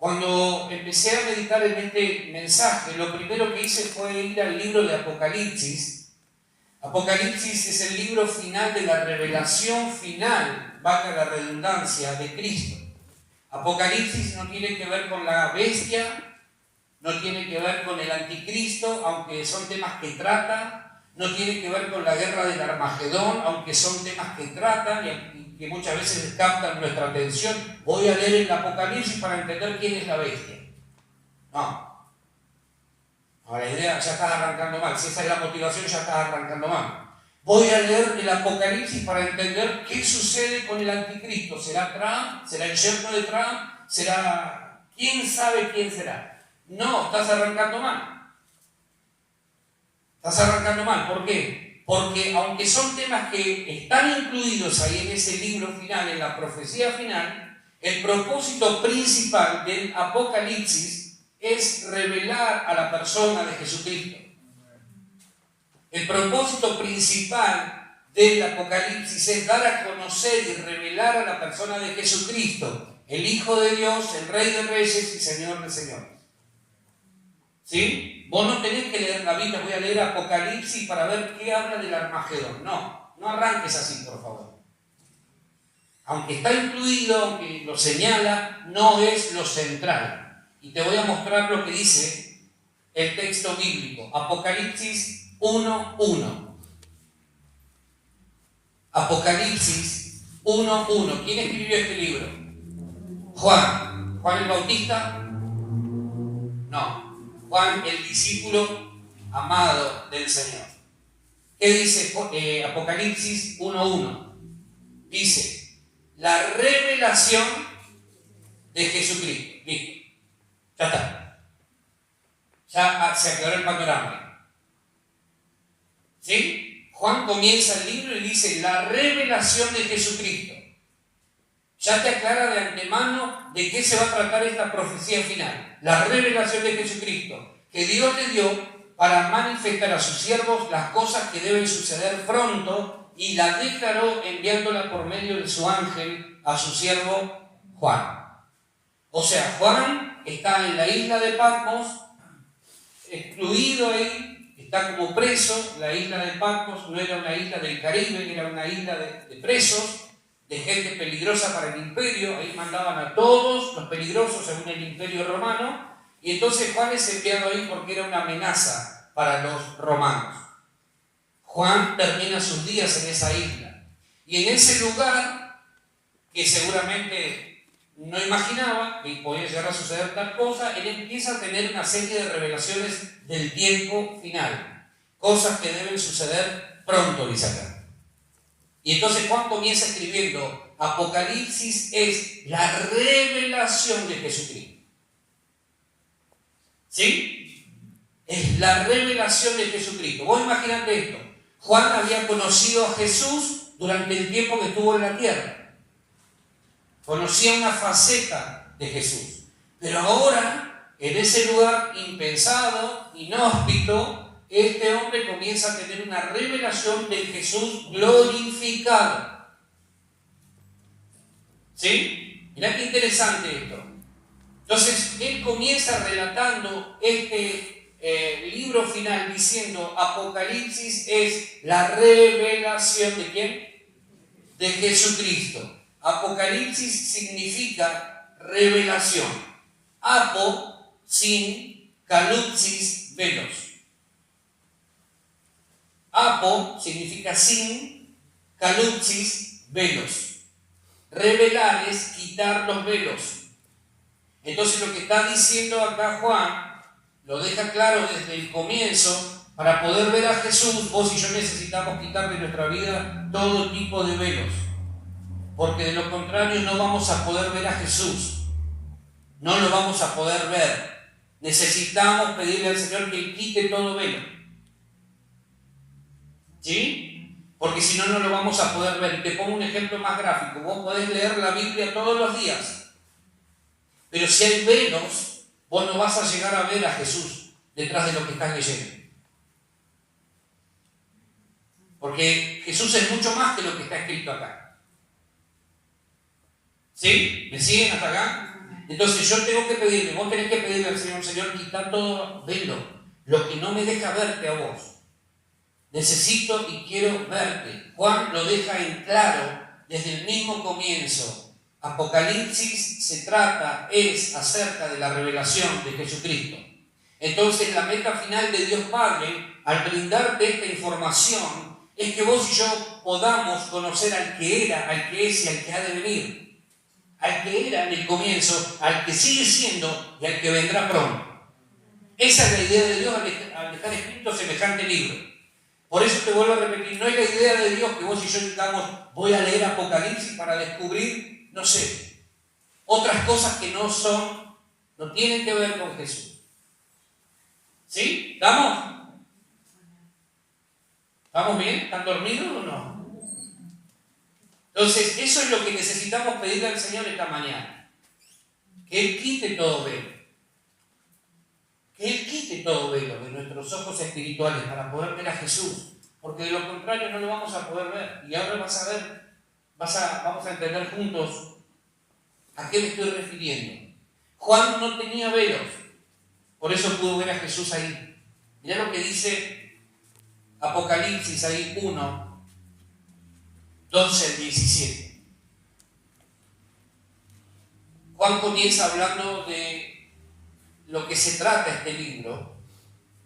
Cuando empecé a meditar en este mensaje, lo primero que hice fue ir al libro de Apocalipsis. Apocalipsis es el libro final de la revelación final, valga la redundancia, de Cristo. Apocalipsis no tiene que ver con la bestia, no tiene que ver con el anticristo, aunque son temas que trata, no tiene que ver con la guerra del Armagedón, aunque son temas que tratan y que muchas veces captan nuestra atención. Voy a leer el Apocalipsis para entender quién es la bestia. No. Ahora la idea, ya estás arrancando mal. Si esa es la motivación, ya estás arrancando mal. Voy a leer el Apocalipsis para entender qué sucede con el anticristo. ¿Será Trump? ¿Será el yerno de Trump? ¿Será? ¿Quién sabe quién será? No, estás arrancando mal. Estás arrancando mal. ¿Por qué? Porque aunque son temas que están incluidos ahí en ese libro final, en la profecía final, el propósito principal del Apocalipsis es revelar a la persona de Jesucristo. El propósito principal del Apocalipsis es dar a conocer y revelar a la persona de Jesucristo, el Hijo de Dios, el Rey de Reyes y Señor de Señores. ¿Sí? Vos no tenés que leer la Biblia, voy a leer Apocalipsis para ver qué habla del Armagedón. No arranques así, por favor. Aunque está incluido, aunque lo señala, no es lo central. Y te voy a mostrar lo que dice el texto bíblico. Apocalipsis 1:1. Apocalipsis 1:1. ¿Quién escribió este libro? Juan. ¿Juan el Bautista? No. Juan, el discípulo amado del Señor. ¿Qué dice Apocalipsis 1:1? Dice, la revelación de Jesucristo. Listo. Ya está. Ya se aclaró el panorama. ¿Sí? Juan comienza el libro y dice, la revelación de Jesucristo. Ya te aclara de antemano de qué se va a tratar esta profecía final. La revelación de Jesucristo, que Dios le dio para manifestar a sus siervos las cosas que deben suceder pronto, y la declaró enviándola por medio de su ángel a su siervo Juan. O sea, Juan está en la isla de Patmos, excluido ahí, está como preso. La isla de Patmos no era una isla del Caribe, era una isla de presos, de gente peligrosa para el imperio. Ahí mandaban a todos los peligrosos según el imperio romano, y entonces Juan es enviado ahí porque era una amenaza para los romanos. Juan termina sus días en esa isla, y en ese lugar que seguramente no imaginaba que podía llegar a suceder tal cosa, él empieza a tener una serie de revelaciones del tiempo final, cosas que deben suceder pronto, dice acá. Y entonces Juan comienza escribiendo, Apocalipsis es la revelación de Jesucristo. ¿Sí? Es la revelación de Jesucristo. Vos imaginate esto. Juan había conocido a Jesús durante el tiempo que estuvo en la tierra. Conocía una faceta de Jesús. Pero ahora, en ese lugar impensado, inhóspito, este hombre comienza a tener una revelación del Jesús glorificado. ¿Sí? Mirá qué interesante esto. Entonces, él comienza relatando este libro final diciendo, Apocalipsis es la revelación ¿de quién? De Jesucristo. Apocalipsis significa revelación. Apo, sin, calupsis, velos. Apo significa sin, calupsis, velos. Revelar es quitar los velos. Entonces lo que está diciendo acá Juan, lo deja claro desde el comienzo. Para poder ver a Jesús, vos y yo necesitamos quitar de nuestra vida todo tipo de velos, porque de lo contrario no vamos a poder ver a Jesús, no lo vamos a poder ver. Necesitamos pedirle al Señor que Él quite todo velo. ¿Sí? Porque si no, no lo vamos a poder ver. Y te pongo un ejemplo más gráfico. Vos podés leer la Biblia todos los días, pero si hay velos, vos no vas a llegar a ver a Jesús detrás de lo que estás leyendo. Porque Jesús es mucho más que lo que está escrito acá. ¿Sí? ¿Me siguen hasta acá? Entonces yo tengo que pedirle, vos tenés que pedirle al Señor, Señor, quita todo velo, lo que no me deja verte a vos. Necesito y quiero verte. Juan lo deja en claro desde el mismo comienzo. Apocalipsis es acerca de la revelación de Jesucristo. Entonces la meta final de Dios Padre, al brindarte esta información, es que vos y yo podamos conocer al que era, al que es y al que ha de venir. Al que era en el comienzo, al que sigue siendo y al que vendrá pronto. Esa es la idea de Dios al dejar escrito semejante libro. Por eso te vuelvo a repetir, no es la idea de Dios que vos y yo digamos, voy a leer Apocalipsis para descubrir, no sé, otras cosas que no tienen que ver con Jesús. ¿Sí? ¿Estamos? ¿Estamos bien? ¿Están dormidos o no? Entonces, eso es lo que necesitamos pedirle al Señor esta mañana. Que Él quite todo velo. Que Él quite todo velo de nuestros ojos espirituales para poder ver a Jesús. Porque de lo contrario no lo vamos a poder ver. Y ahora vamos a entender juntos a qué me estoy refiriendo. Juan no tenía velos. Por eso pudo ver a Jesús ahí. Mirá lo que dice Apocalipsis ahí 1, 12 al 17. Juan comienza hablando de lo que se trata este libro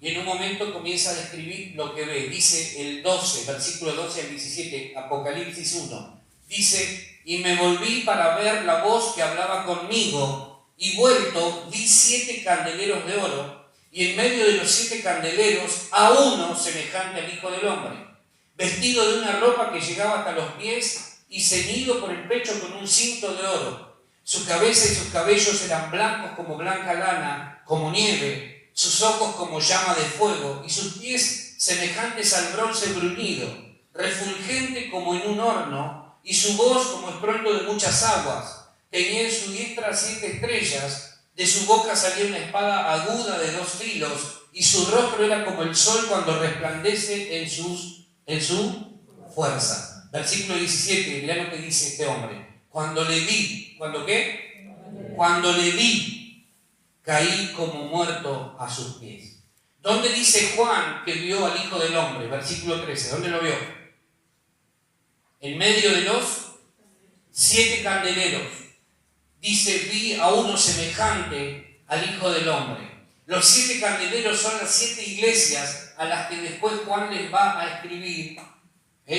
y en un momento comienza a describir lo que ve. Dice el 12, versículo 12 al 17, Apocalipsis 1. Dice, y me volví para ver la voz que hablaba conmigo, y vuelto vi 7 candeleros de oro, y en medio de los 7 candeleros a uno semejante al Hijo del Hombre, vestido de una ropa que llegaba hasta los pies y ceñido por el pecho con un cinto de oro. Su cabeza y sus cabellos eran blancos como blanca lana, como nieve, sus ojos como llama de fuego, y sus pies semejantes al bronce bruñido, refulgente como en un horno, y su voz como estruendo de muchas aguas. Tenía en su diestra 7 estrellas, de su boca salía una espada aguda de 2 filos, y su rostro era como el sol cuando resplandece en su fuerza. Versículo 17, mirá lo que dice este hombre. Cuando le vi, ¿cuándo qué? Cuando le vi, caí como muerto a sus pies. ¿Dónde dice Juan que vio al Hijo del Hombre? Versículo 13, ¿dónde lo vio? En medio de los 7 candeleros. Dice, vi a uno semejante al Hijo del Hombre. Los 7 candeleros son las 7 iglesias a las que después Juan les va a escribir,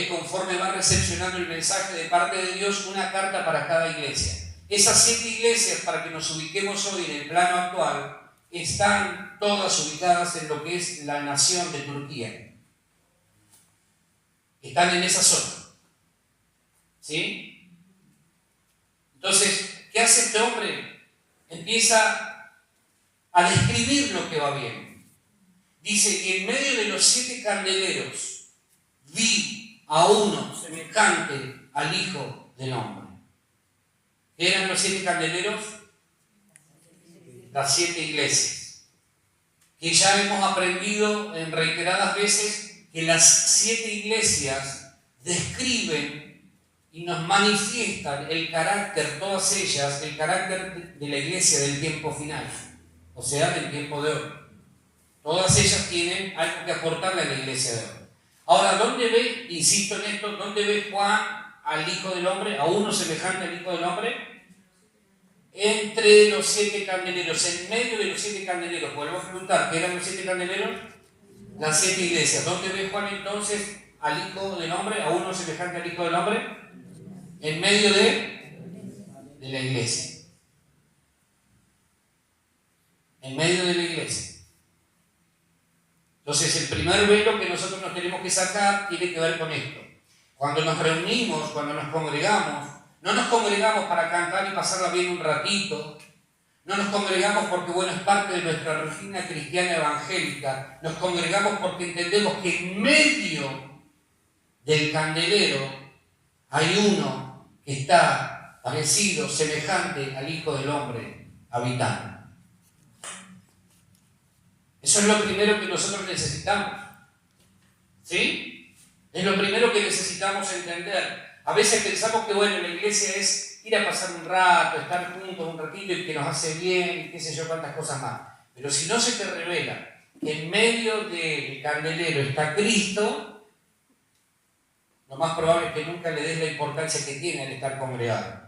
conforme va recepcionando el mensaje de parte de Dios, una carta para cada iglesia. Esas 7 iglesias, para que nos ubiquemos hoy en el plano actual, están todas ubicadas en lo que es la nación de Turquía. Están en esa zona. ¿Sí? Entonces, ¿qué hace este hombre? Empieza a describir lo que va bien. Dice que en medio de los 7 candeleros vi a uno semejante al Hijo del Hombre. ¿Qué eran los 7 candeleros? Las 7 iglesias. Que ya hemos aprendido en reiteradas veces que las 7 iglesias describen y nos manifiestan el carácter, todas ellas, el carácter de la iglesia del tiempo final, o sea, del tiempo de hoy. Todas ellas tienen algo que aportarle a la iglesia de hoy. Ahora, ¿dónde ve, insisto en esto, dónde ve Juan al Hijo del Hombre, a uno semejante al Hijo del Hombre? Entre los 7 candeleros, en medio de los 7 candeleros. Vuelvo a preguntar, ¿qué eran los 7 candeleros? Las 7 iglesias. ¿Dónde ve Juan entonces al Hijo del Hombre, a uno semejante al Hijo del Hombre? En medio de la iglesia. En medio de la iglesia. Entonces, el primer velo que nosotros nos tenemos que sacar tiene que ver con esto. Cuando nos reunimos, cuando nos congregamos, no nos congregamos para cantar y pasarla bien un ratito. No nos congregamos porque, bueno, es parte de nuestra rutina cristiana evangélica. Nos congregamos porque entendemos que en medio del candelero hay uno que está parecido, semejante al Hijo del Hombre habitando. Eso es lo primero que nosotros necesitamos. ¿Sí? Es lo primero que necesitamos entender. A veces pensamos que, bueno, la iglesia es es ir a pasar un rato, estar juntos un ratito y que nos hace bien y qué sé yo, cuántas cosas más. Pero si no se te revela que en medio del candelero está Cristo, lo más probable es que nunca le des la importancia que tiene al estar congregado.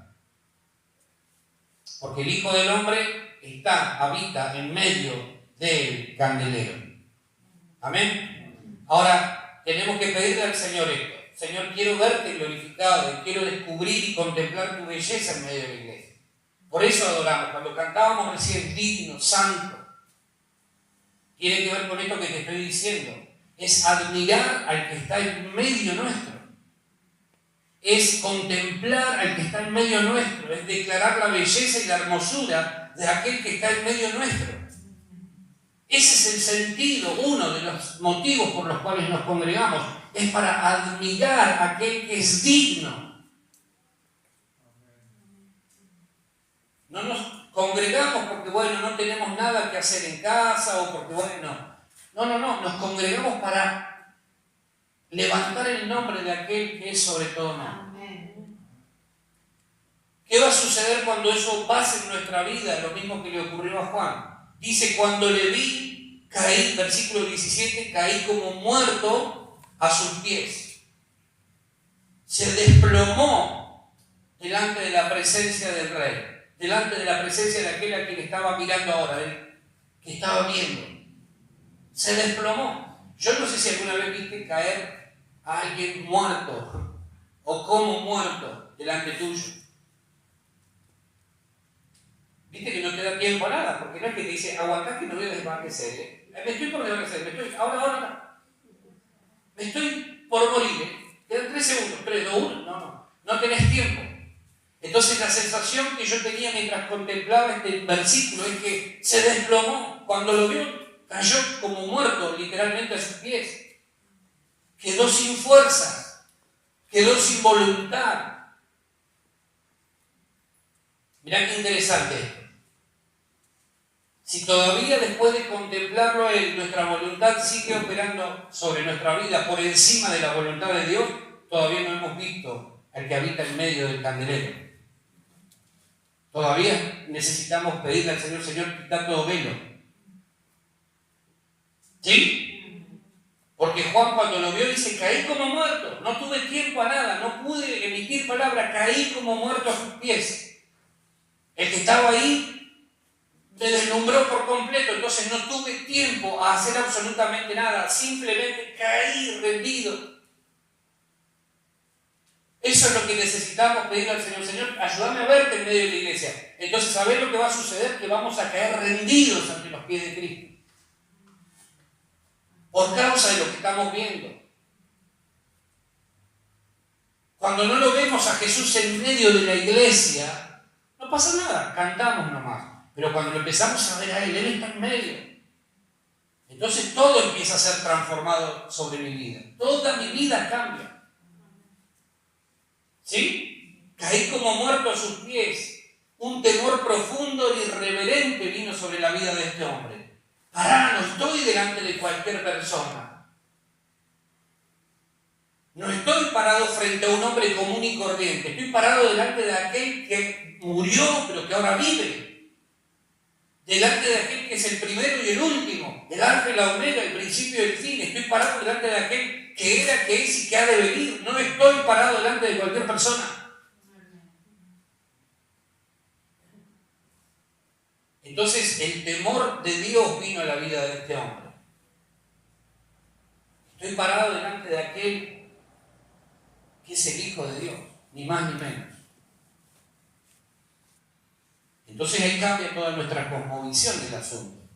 Porque el Hijo del Hombre habita en medio del candelero. Amén. Ahora, tenemos que pedirle al Señor esto. Señor, quiero verte glorificado y quiero descubrir y contemplar tu belleza en medio de la iglesia. Por eso adoramos. Cuando cantábamos recién digno, santo, tiene que ver con esto que te estoy diciendo. Es admirar al que está en medio nuestro. Es contemplar al que está en medio nuestro. Es declarar la belleza y la hermosura de aquel que está en medio nuestro. Ese es el sentido, uno de los motivos por los cuales nos congregamos. Es para admirar a aquel que es digno. No nos congregamos porque, bueno, no tenemos nada que hacer en casa o porque, bueno, no, nos congregamos para levantar el nombre de aquel que es sobre todo nombre. ¿Qué va a suceder cuando eso pase en nuestra vida? Lo mismo que le ocurrió a Juan. Dice, cuando le vi, caí, versículo 17, caí como muerto a sus pies. Se desplomó delante de la presencia del Rey, delante de la presencia de aquel a quien estaba mirando ahora, que estaba viendo. Se desplomó. Yo no sé si alguna vez viste caer a alguien muerto o como muerto delante tuyo. Viste que no te da tiempo a nada, porque no es que te dice, aguantá que no voy a desvanecer. Me estoy por desvanecer, ahora. Me estoy por morir. Quedan 3 segundos, 3, 2, 1. No tenés tiempo. Entonces la sensación que yo tenía mientras contemplaba este versículo es que se desplomó. Cuando lo vio, cayó como muerto literalmente a sus pies. Quedó sin fuerzas, quedó sin voluntad. Mirá qué interesante esto. Si todavía después de contemplarlo nuestra voluntad sigue operando sobre nuestra vida por encima de la voluntad de Dios, todavía no hemos visto al que habita en medio del candelero. Todavía necesitamos pedirle al Señor, Señor, quita todo velo. ¿Sí? Porque Juan cuando lo vio dice, caí como muerto, no tuve tiempo a nada, no pude emitir palabra, caí como muerto a sus pies. El que estaba ahí me deslumbró por completo, entonces no tuve tiempo a hacer absolutamente nada, simplemente caí rendido. Eso es lo que necesitamos pedirle al Señor. Señor, ayúdame a verte en medio de la iglesia. Entonces, ¿sabés lo que va a suceder? Que vamos a caer rendidos ante los pies de Cristo. Por causa de lo que estamos viendo. Cuando no lo vemos a Jesús en medio de la iglesia, no pasa nada, cantamos nomás. Pero cuando lo empezamos a ver a Él está en medio. Entonces todo empieza a ser transformado sobre mi vida. Toda mi vida cambia. ¿Sí? Caí como muerto a sus pies. Un temor profundo e irreverente vino sobre la vida de este hombre. Pará, no estoy delante de cualquier persona. No estoy parado frente a un hombre común y corriente. Estoy parado delante de aquel que murió, pero que ahora vive. Delante de aquel que es el primero y el último, el alfa y la omega, el principio y el fin. Estoy parado delante de aquel que era, que es y que ha de venir. No estoy parado delante de cualquier persona. Entonces el temor de Dios vino a la vida de este hombre. Estoy parado delante de aquel que es el Hijo de Dios, ni más ni menos. Entonces ahí cambia toda nuestra cosmovisión del asunto.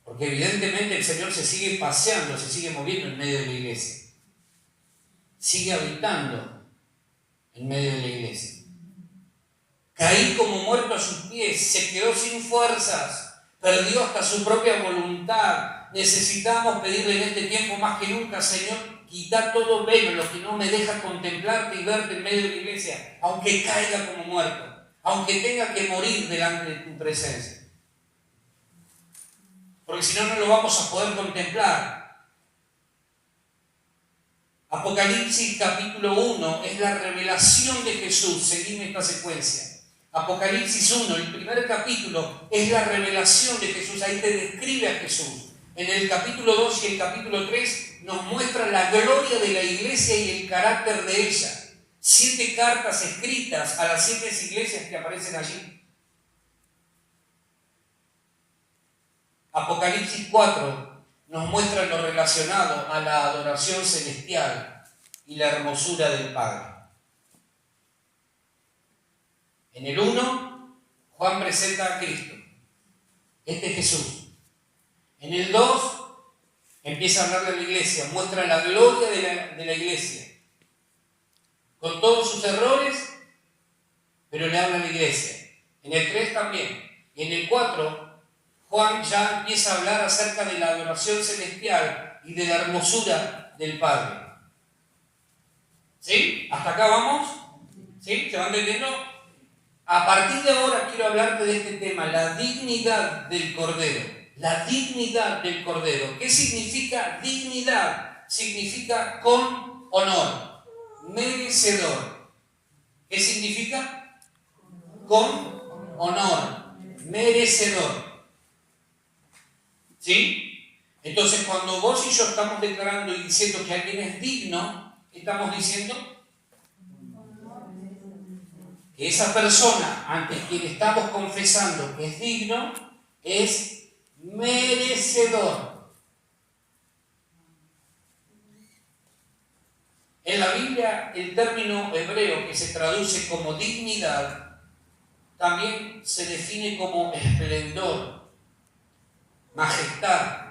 Porque evidentemente el Señor se sigue paseando, se sigue moviendo en medio de la iglesia. Sigue habitando en medio de la iglesia. Caí como muerto a sus pies, se quedó sin fuerzas, perdió hasta su propia voluntad. Necesitamos pedirle en este tiempo más que nunca, Señor, quitar todo velo, lo que no me deja contemplarte y verte en medio de la iglesia, aunque caiga como muerto. Aunque tenga que morir delante de tu presencia. Porque si no, no lo vamos a poder contemplar. Apocalipsis capítulo 1 es la revelación de Jesús. Seguime esta secuencia. Apocalipsis 1, el primer capítulo, es la revelación de Jesús. Ahí te describe a Jesús. En el capítulo 2 y el capítulo 3 nos muestra la gloria de la iglesia y el carácter de ella. 7 cartas escritas a las 7 iglesias que aparecen allí. Apocalipsis 4 nos muestra lo relacionado a la adoración celestial y la hermosura del Padre. En el 1, Juan presenta a Cristo. Este es Jesús. En el 2, empieza a hablar de la iglesia, muestra la gloria de la iglesia. Con todos sus errores, pero le habla a la iglesia. En el 3 también. Y en el 4, Juan ya empieza a hablar acerca de la adoración celestial y de la hermosura del Padre. ¿Sí? ¿Hasta acá vamos? ¿Sí? ¿Se van entendiendo? A partir de ahora quiero hablarte de este tema, la dignidad del Cordero. La dignidad del Cordero. ¿Qué significa dignidad? Significa con honor, merecedor. ¿Qué significa? Con honor, merecedor. ¿Sí? Entonces, cuando vos y yo estamos declarando y diciendo que alguien es digno, ¿qué estamos diciendo? Que esa persona, ante quien estamos confesando que es digno, es merecedor. En la Biblia, el término hebreo que se traduce como dignidad también se define como esplendor, majestad,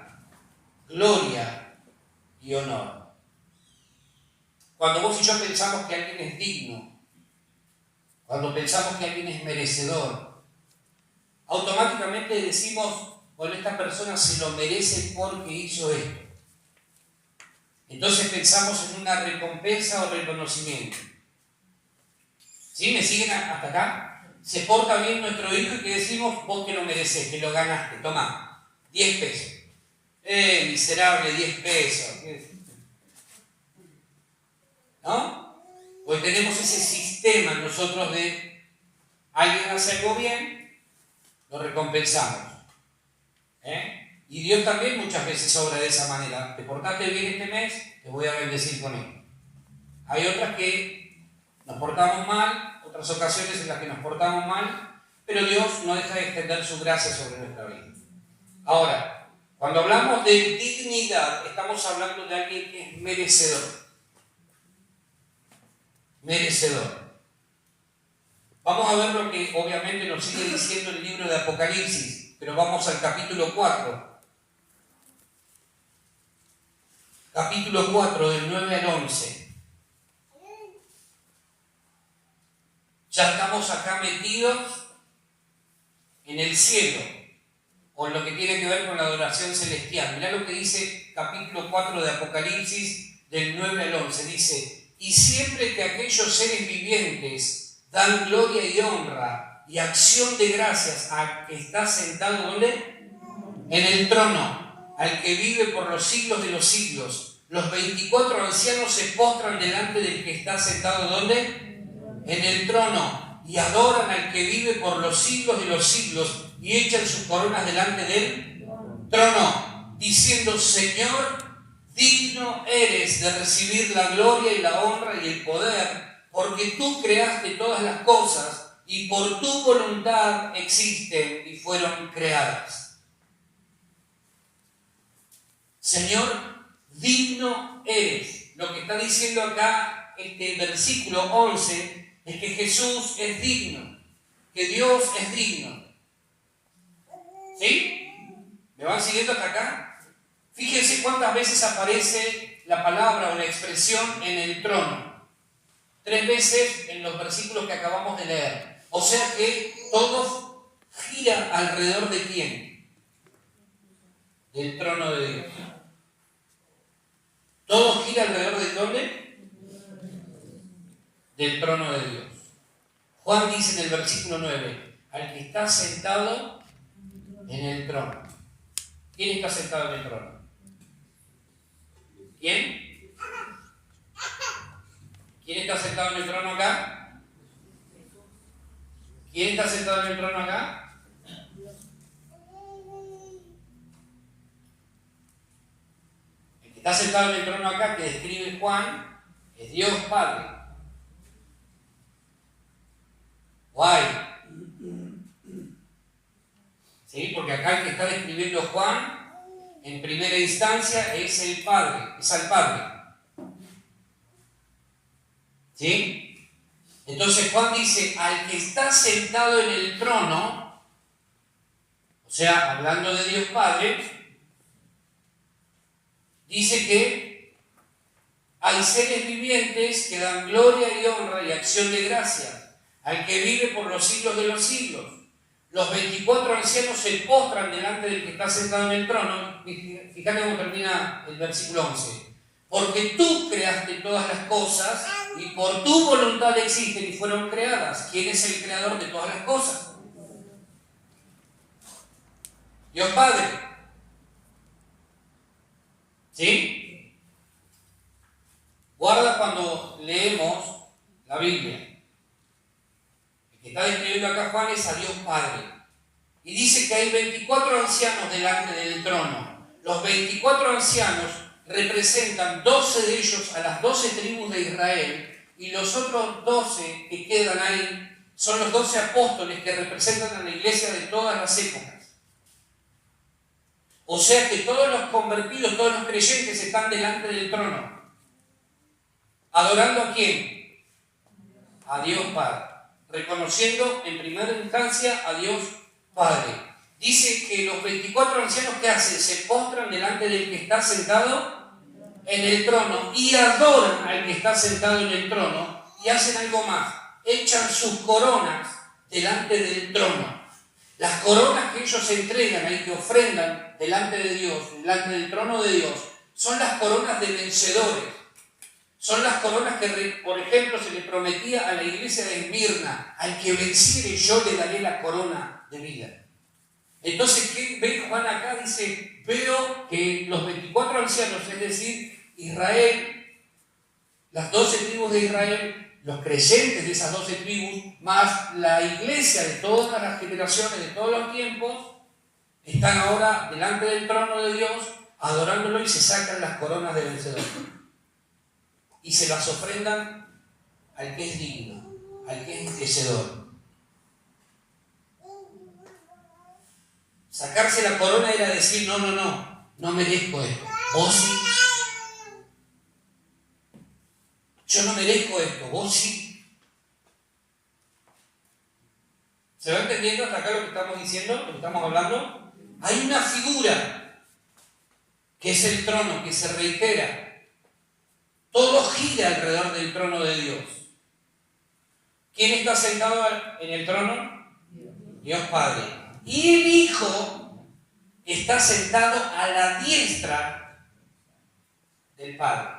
gloria y honor. Cuando vos y yo pensamos que alguien es digno, cuando pensamos que alguien es merecedor, automáticamente decimos, bueno, esta persona se lo merece porque hizo esto. Entonces pensamos en una recompensa o reconocimiento. ¿Sí? ¿Me siguen hasta acá? Se porta bien nuestro hijo y que decimos, vos que lo mereces, que lo ganaste, tomá, 10 pesos. Miserable, 10 pesos. ¿No? Pues tenemos ese sistema nosotros de alguien hace algo bien, lo recompensamos. Y Dios también muchas veces obra de esa manera. Te portaste bien este mes, te voy a bendecir con esto. Hay otras que nos portamos mal, otras ocasiones en las que nos portamos mal, pero Dios no deja de extender su gracia sobre nuestra vida. Ahora, cuando hablamos de dignidad, estamos hablando de alguien que es merecedor. Merecedor. Vamos a ver lo que obviamente nos sigue diciendo el libro de Apocalipsis, pero vamos al capítulo 4. Capítulo 4, del 9 al 11. Ya estamos acá metidos en el cielo, o en lo que tiene que ver con la adoración celestial. Mirá lo que dice capítulo 4 de Apocalipsis, del 9 al 11. Dice, y siempre que aquellos seres vivientes dan gloria y honra y acción de gracias al que está sentado, ¿dónde? En el trono, al que vive por los siglos de los siglos. Los 24 ancianos se postran delante del que está sentado, ¿dónde? En el trono, y adoran al que vive por los siglos de los siglos, y echan sus coronas delante del trono, diciendo, Señor, digno eres de recibir la gloria y la honra y el poder, porque tú creaste todas las cosas, y por tu voluntad existen y fueron creadas. Señor, digno eres. Lo que está diciendo acá este versículo 11 es que Jesús es digno, que Dios es digno. ¿Sí? ¿Me van siguiendo hasta acá? Fíjense cuántas veces aparece la palabra o la expresión en el trono. 3 veces en los versículos que acabamos de leer. O sea que todo gira alrededor de ¿quién? Del trono de Dios. Todo gira alrededor de ¿dónde? Del trono de Dios. Juan dice en el versículo 9, al que está sentado en el trono. ¿Quién está sentado en el trono? ¿Quién? ¿Quién está sentado en el trono acá? ¿Quién está sentado en el trono acá? El que está sentado en el trono acá, que describe Juan, es Dios Padre. Guay. ¿Sí? Porque acá el que está describiendo Juan, en primera instancia, es el Padre, es al Padre. ¿Sí? Entonces Juan dice, al que está sentado en el trono, o sea, hablando de Dios Padre, dice que hay seres vivientes que dan gloria y honra y acción de gracia al que vive por los siglos de los siglos. Los 24 ancianos se postran delante del que está sentado en el trono. Fíjate cómo termina el versículo 11. Porque tú creaste todas las cosas y por tu voluntad existen y fueron creadas. ¿Quién es el creador de todas las cosas? Dios Padre. ¿Sí? Guarda cuando leemos la Biblia. El que está describiendo acá Juan es a Dios Padre. Y dice que hay 24 ancianos delante del trono. Los 24 ancianos representan 12 de ellos a las 12 tribus de Israel, y los otros 12 que quedan ahí son los 12 apóstoles que representan a la iglesia de todas las épocas. O sea que todos los convertidos, todos los creyentes están delante del trono. ¿Adorando a quién? A Dios Padre. Reconociendo en primera instancia a Dios Padre. Dice que los 24 ancianos, ¿qué hacen? Se postran delante del que está sentado en el trono y adoran al que está sentado en el trono, y hacen algo más. Echan sus coronas delante del trono. Las coronas que ellos entregan ahí, que ofrendan delante de Dios, delante del trono de Dios, son las coronas de vencedores. Son las coronas que, por ejemplo, se le prometía a la iglesia de Esmirna: al que venciere yo le daré la corona de vida. Entonces, ¿qué ve Juan acá? Dice, veo que los 24 ancianos, es decir, Israel, las 12 tribus de Israel, los creyentes de esas 12 tribus, más la iglesia de todas las generaciones, de todos los tiempos, están ahora delante del trono de Dios, adorándolo, y se sacan las coronas de vencedor. Y se las ofrendan al que es digno, al que es merecedor. Sacarse la corona era decir, no merezco esto. Vos sí. Yo no merezco esto, vos sí. ¿Se va entendiendo hasta acá lo que estamos diciendo, lo que estamos hablando? Hay una figura que es el trono, que se reitera. Todo gira alrededor del trono de Dios. ¿Quién está sentado en el trono? Dios Padre. Y el Hijo está sentado a la diestra del Padre.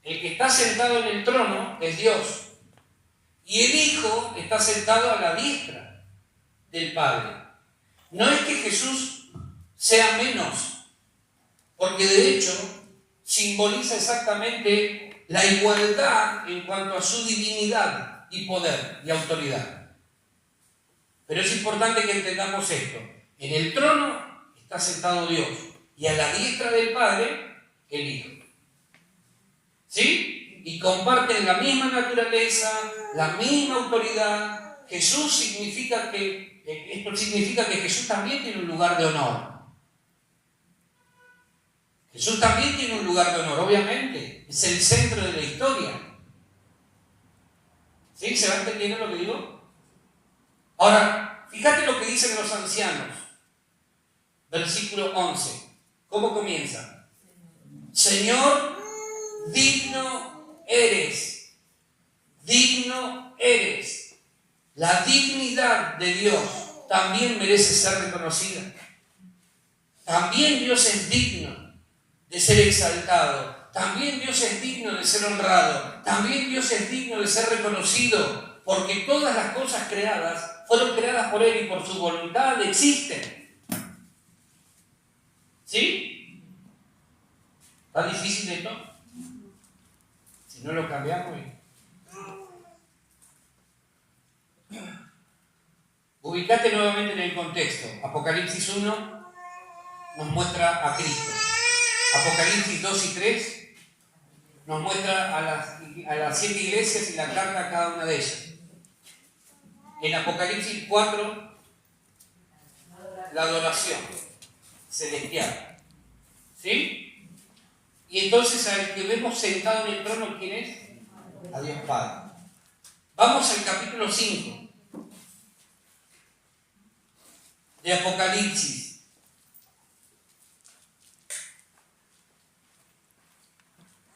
El que está sentado en el trono es Dios. Y el Hijo está sentado a la diestra del Padre. No es que Jesús sea menos, porque de hecho simboliza exactamente la igualdad en cuanto a su divinidad y poder y autoridad. Pero es importante que entendamos esto. En el trono está sentado Dios, y a la diestra del Padre, el Hijo. ¿Sí? Y comparten la misma naturaleza, la misma autoridad. Esto significa que Jesús también tiene un lugar de honor. Jesús también tiene un lugar de honor, obviamente. Es el centro de la historia. ¿Sí? ¿Se va entendiendo lo que digo? Ahora, fíjate lo que dicen los ancianos. Versículo 11. ¿Cómo comienza? Señor, digno eres. Digno eres. La dignidad de Dios también merece ser reconocida. También Dios es digno de ser exaltado. También Dios es digno de ser honrado. También Dios es digno de ser reconocido, porque todas las cosas creadas fueron creadas por Él y por su voluntad existen. ¿Sí? ¿Está difícil esto? Si no lo cambiamos. Ubicate nuevamente en el contexto. Apocalipsis 1 nos muestra a Cristo. Apocalipsis 2 y 3 nos muestra a las 7 iglesias y la carta a cada una de ellas. En Apocalipsis 4, la adoración celestial. ¿Sí? Y entonces al que vemos sentado en el trono, ¿quién es? A Dios Padre. Vamos al capítulo 5 de Apocalipsis.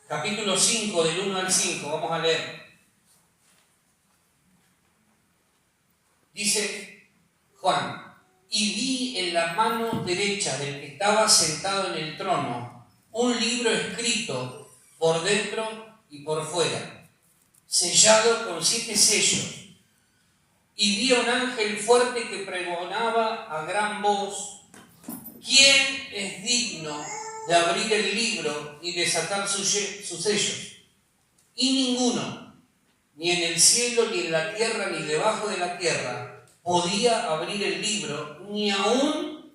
Capítulo 5, del 1 al 5, vamos a leer. Dice Juan: y vi en la mano derecha del que estaba sentado en el trono un libro escrito por dentro y por fuera, sellado con 7 sellos. Y vi a un ángel fuerte que pregonaba a gran voz: ¿quién es digno de abrir el libro y desatar sus sellos? Y ninguno, ni en el cielo, ni en la tierra, ni debajo de la tierra, podía abrir el libro, ni aún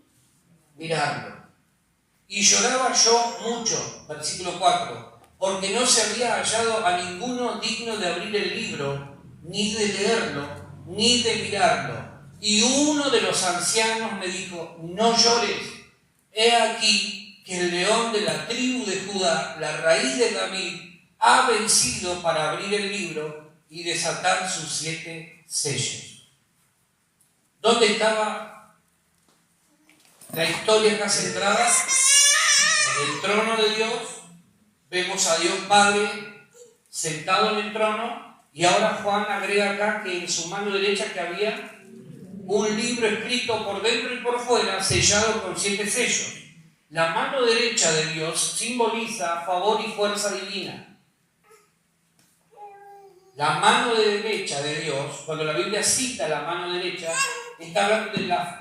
mirarlo. Y lloraba yo mucho, versículo 4, porque no se había hallado a ninguno digno de abrir el libro, ni de leerlo, ni de mirarlo. Y uno de los ancianos me dijo: no llores, he aquí que el león de la tribu de Judá, la raíz de David, ha vencido para abrir el libro y desatar sus 7 sellos. ¿Dónde estaba la historia acá centrada? En el trono de Dios. Vemos a Dios Padre sentado en el trono. Y ahora Juan agrega acá que en su mano derecha que había un libro escrito por dentro y por fuera, sellado con 7 sellos. La mano derecha de Dios simboliza favor y fuerza divina. La mano derecha de Dios, cuando la Biblia cita la mano derecha, está hablando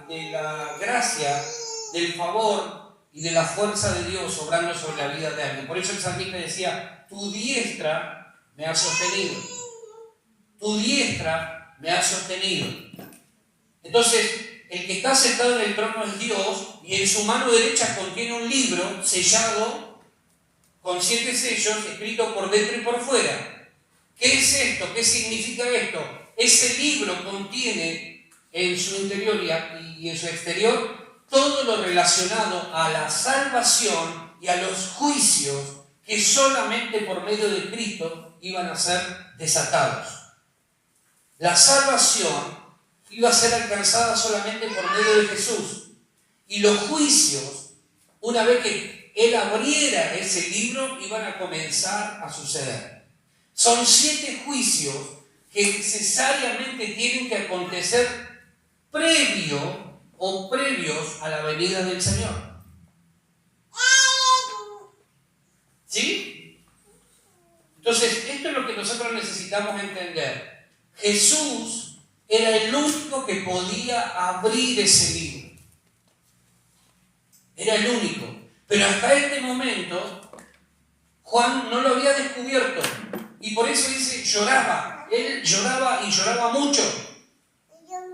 de la gracia, del favor y de la fuerza de Dios obrando sobre la vida de alguien. Por eso el salmista decía: tu diestra me ha sostenido. Tu diestra me ha sostenido. Entonces, el que está sentado en el trono es Dios, y en su mano derecha contiene un libro sellado con 7 sellos, escrito por dentro y por fuera. ¿Qué es esto? ¿Qué significa esto? Ese libro contiene en su interior y en su exterior todo lo relacionado a la salvación y a los juicios que solamente por medio de Cristo iban a ser desatados. La salvación iba a ser alcanzada solamente por medio de Jesús. Y los juicios, una vez que Él abriera ese libro, iban a comenzar a suceder. Son 7 juicios que necesariamente tienen que acontecer previos a la venida del Señor. ¿Sí? Entonces, esto es lo que nosotros necesitamos entender. Jesús era el único que podía abrir ese libro. Era el único. Pero hasta este momento, Juan no lo había descubierto. Y por eso dice, lloraba. Él lloraba y lloraba mucho.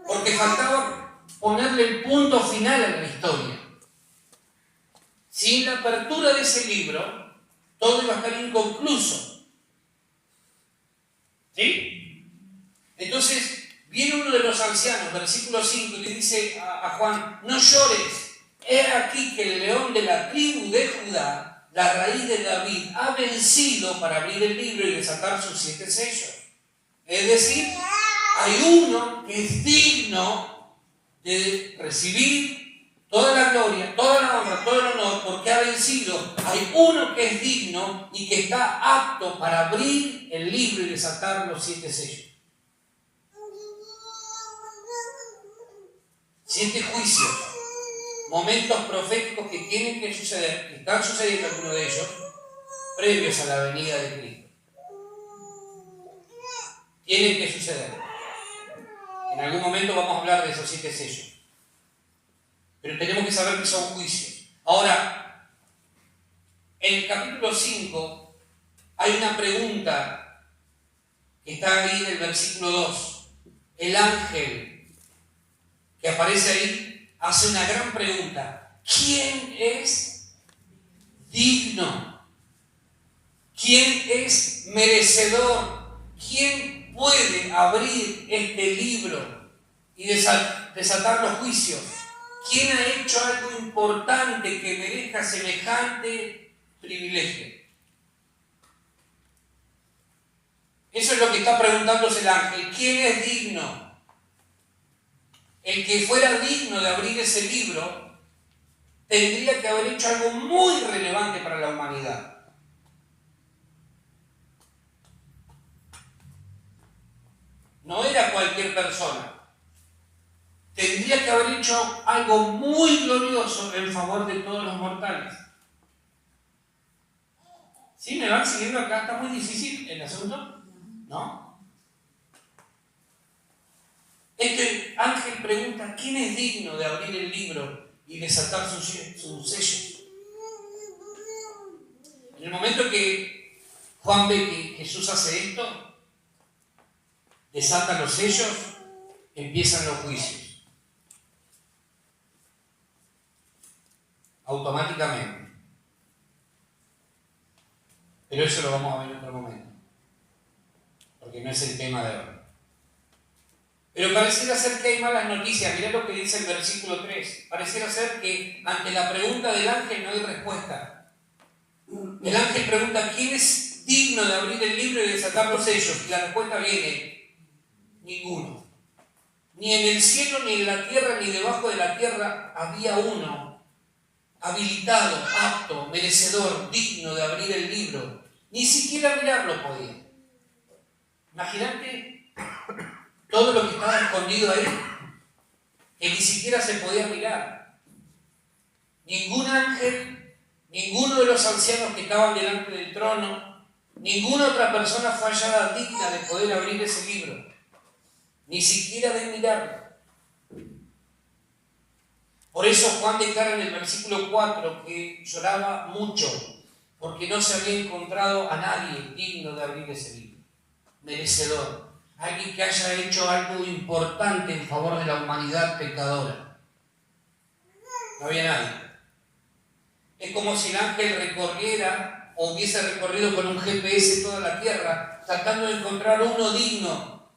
Porque faltaba ponerle el punto final a la historia. Sin la apertura de ese libro, todo iba a estar inconcluso. ¿Sí? Entonces, viene uno de los ancianos, versículo 5, y le dice a Juan: no llores, he aquí que el león de la tribu de Judá, la raíz de David, ha vencido para abrir el libro y desatar sus 7 sellos. Es decir, hay uno que es digno de recibir toda la gloria, toda la honra, todo el honor, porque ha vencido. Hay uno que es digno y que está apto para abrir el libro y desatar los 7 sellos. 7 juicios, momentos proféticos que tienen que suceder, que están sucediendo algunos de ellos, previos a la venida de Cristo. Tienen que suceder. En algún momento vamos a hablar de esos 7 sellos. Pero tenemos que saber que son juicios. Ahora, en el capítulo 5 Hay una pregunta que está ahí en el versículo 2. El ángel que aparece ahí hace una gran pregunta. ¿Quién es digno? ¿Quién es merecedor? ¿Quién puede abrir este libro y desatar los juicios? ¿Quién ha hecho algo importante que merezca semejante privilegio? Eso es lo que está preguntándose el ángel. ¿Quién es digno? El que fuera digno de abrir ese libro tendría que haber hecho algo muy relevante para la humanidad. No era cualquier persona. Tendría que haber hecho algo muy glorioso en favor de todos los mortales. ¿Sí? ¿Me van siguiendo acá? ¿Está muy difícil el asunto? ¿No? Este ángel pregunta, ¿quién es digno de abrir el libro y desatar sus sellos? En el momento que Juan ve que Jesús hace esto, desata los sellos, empiezan los juicios. Automáticamente. Pero eso lo vamos a ver en otro momento, porque no es el tema de hoy. Pero pareciera ser que hay malas noticias. Mirá lo que dice el versículo 3. Pareciera ser que ante la pregunta del ángel no hay respuesta. El ángel pregunta, ¿quién es digno de abrir el libro y desatar los sellos? Y la respuesta viene, ninguno. Ni en el cielo, ni en la tierra, ni debajo de la tierra había uno habilitado, apto, merecedor, digno de abrir el libro. Ni siquiera mirarlo podía. Imagínate todo lo que estaba escondido ahí, que ni siquiera se podía mirar. Ningún ángel, ninguno de los ancianos que estaban delante del trono, ninguna otra persona fue hallada digna de poder abrir ese libro, ni siquiera de mirarlo. Por eso Juan declara en el versículo 4 que lloraba mucho, porque no se había encontrado a nadie digno de abrir ese libro, merecedor. Alguien que haya hecho algo importante en favor de la humanidad pecadora. No había nadie. Es como si el ángel recorriera o hubiese recorrido con un GPS toda la tierra, tratando de encontrar uno digno.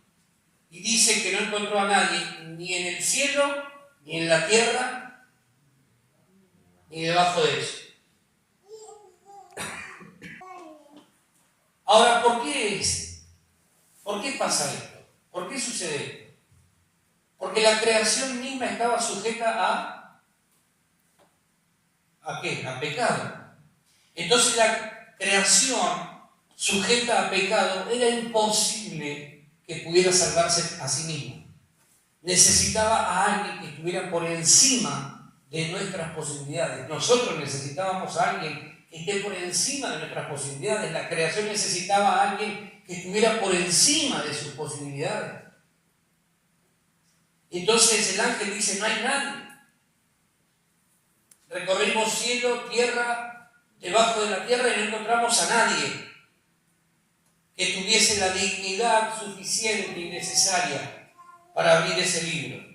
Y dice que no encontró a nadie, ni en el cielo, ni en la tierra, ni debajo de eso. Ahora, ¿por qué pasa esto? ¿Por qué sucede esto? Porque la creación misma estaba sujeta ¿a qué? A pecado. Entonces la creación sujeta a pecado era imposible que pudiera salvarse a sí misma. Necesitaba a alguien que estuviera por encima de nuestras posibilidades. Nosotros necesitábamos a alguien que esté por encima de nuestras posibilidades. La creación necesitaba a alguien que estuviera por encima de sus posibilidades. Entonces el ángel dice, no hay nadie. Recorrimos cielo, tierra, debajo de la tierra y no encontramos a nadie que tuviese la dignidad suficiente y necesaria para abrir ese libro.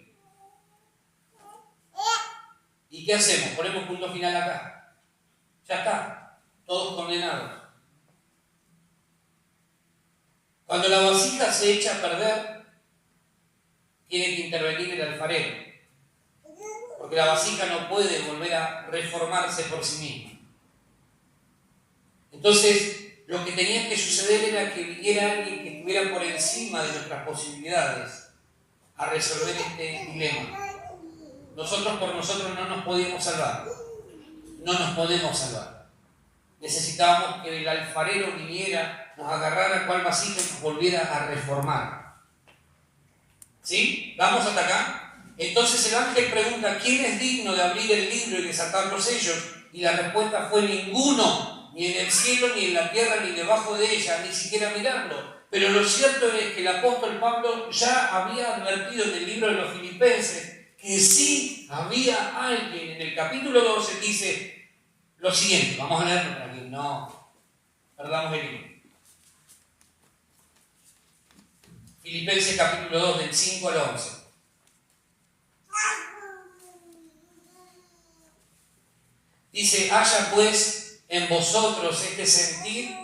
¿Y qué hacemos? Ponemos punto final acá. Ya está, todos condenados. Cuando la vasija se echa a perder, tiene que intervenir el alfarero, porque la vasija no puede volver a reformarse por sí misma. Entonces, lo que tenía que suceder era que viniera alguien que estuviera por encima de nuestras posibilidades a resolver este dilema. Nosotros por nosotros no nos podíamos salvar. No nos podemos salvar. Necesitábamos que el alfarero viniera, nos agarrara cual vasija y nos volviera a reformar. ¿Sí? ¿Vamos hasta acá? Entonces el ángel pregunta, ¿quién es digno de abrir el libro y desatar los sellos? Y la respuesta fue ninguno, ni en el cielo, ni en la tierra, ni debajo de ella, ni siquiera mirarlo. Pero lo cierto es que el apóstol Pablo ya había advertido en el libro de los Filipenses que sí había alguien. En el capítulo 12 dice lo siguiente, vamos a leerlo para que no perdamos el libro. Filipenses capítulo 2, del 5 al 11. Dice, haya pues en vosotros este sentir